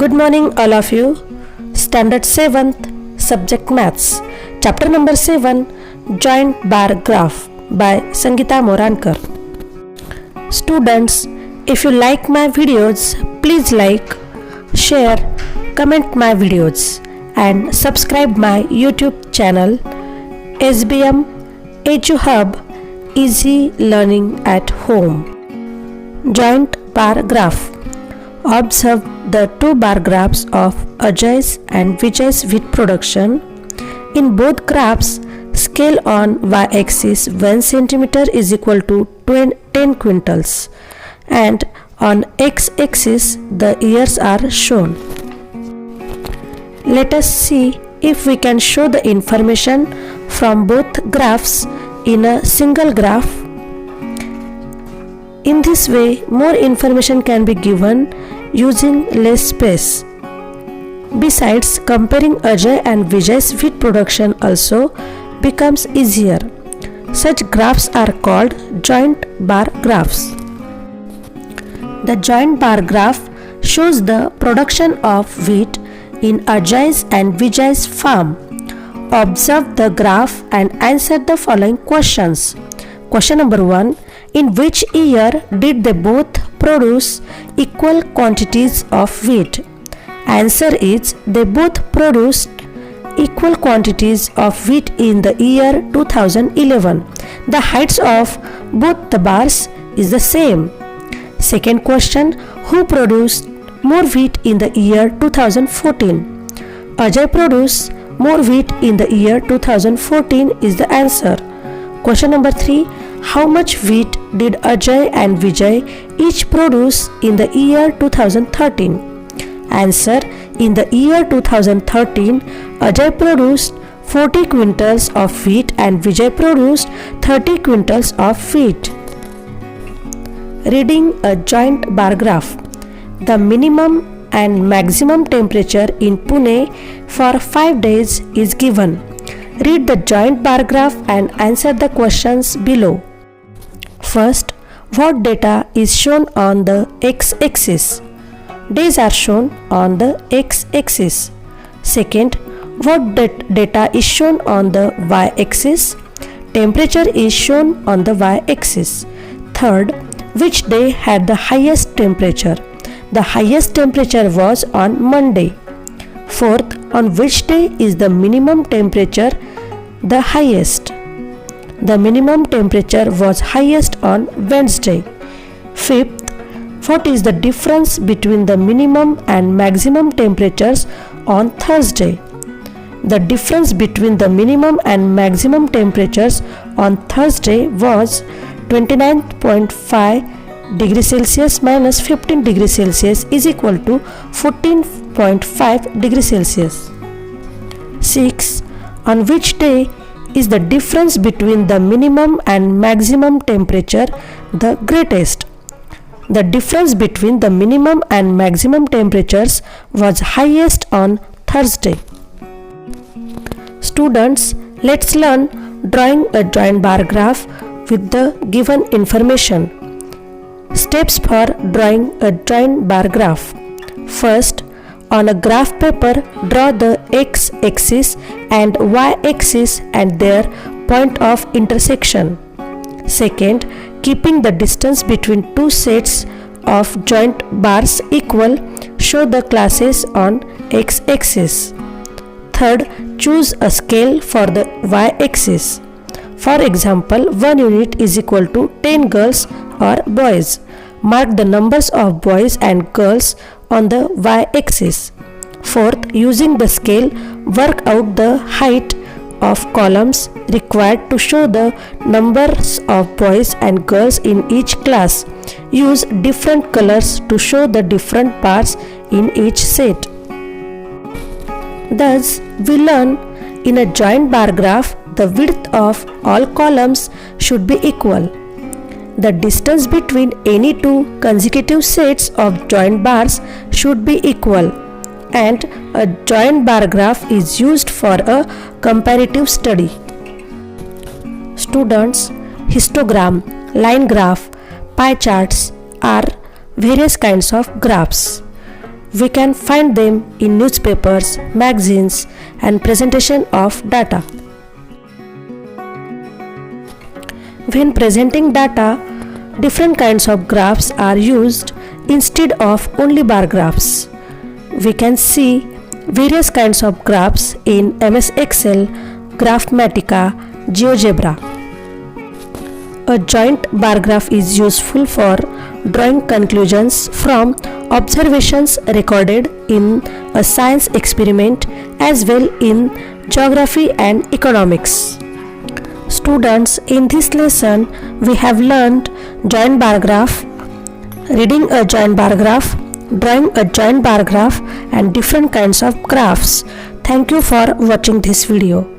Good morning all of you. Standard 7th, Subject Maths, Chapter number 7, Joint Bar Graph by Sangeeta Morankar. Students, if you like my videos, please like, share, comment my videos and subscribe my YouTube channel SBM EduHub Easy Learning at Home. Joint bar graph. Observe the two bar graphs of Ajay's and Vijay's wheat production. In both graphs, scale on y-axis 1 cm is equal to 10 quintals and on x-axis the years are shown. Let us see if we can show the information from both graphs in a single graph. In this way, more information can be given using less space. Besides, comparing Ajay and Vijay's wheat production also becomes easier. Such graphs are called joint bar graphs. The joint bar graph shows the production of wheat in Ajay's and Vijay's farm. Observe the graph and answer the following questions. Question number 1. In which year did they both produce equal quantities of wheat? Answer is they both produced equal quantities of wheat in the year 2011. The heights of both the bars is the same. Second question. Who produced more wheat in the year 2014? Ajay produced more wheat in the year 2014 is the answer. Question number 3. How much wheat did Ajay and Vijay each produce in the year 2013? Answer. In the year 2013, Ajay produced 40 quintals of wheat and Vijay produced 30 quintals of wheat. Reading a joint bar graph. The minimum and maximum temperature in Pune for 5 days is given. Read the joint bar graph and answer the questions below. First, what data is shown on the x-axis? Days are shown on the x-axis. Second, what data is shown on the y-axis? Temperature is shown on the y-axis. Third, which day had the highest temperature? The highest temperature was on Monday. Fourth, on which day is the minimum temperature the highest? The minimum temperature was highest on Wednesday. Fifth, what is the difference between the minimum and maximum temperatures on Thursday? The difference between the minimum and maximum temperatures on Thursday was 29.5 degrees Celsius minus 15 degrees Celsius is equal to 14.5 degrees Celsius. 6. On which day is the difference between the minimum and maximum temperature the greatest? The difference between the minimum and maximum temperatures was highest on Thursday. Students, let's learn drawing a joint bar graph with the given information. Steps for drawing a joint bar graph. First, on a graph paper, draw the x-axis and y-axis and their point of intersection. Second, keeping the distance between two sets of joint bars equal, show the classes on x-axis. Third, choose a scale for the y-axis. For example, 1 unit is equal to 10 girls or boys. Mark the numbers of boys and girls on the y-axis. Fourth, using the scale, work out the height of columns required to show the numbers of boys and girls in each class. Use different colors to show the different bars in each set. Thus, we learn in a joint bar graph, the width of all columns should be equal. The distance between any two consecutive sets of joint bars should be equal, and a joint bar graph is used for a comparative study. Students, histogram, line graph, pie charts are various kinds of graphs. We can find them in newspapers, magazines, and presentation of data. When presenting data, different kinds of graphs are used instead of only bar graphs. We can see various kinds of graphs in MS Excel, Graphmatica, GeoGebra. A joint bar graph is useful for drawing conclusions from observations recorded in a science experiment as well in geography and economics. Students, in this lesson we have learned joint bar graph, reading a joint bar graph, drawing a joint bar graph and different kinds of graphs. Thank you for watching this video.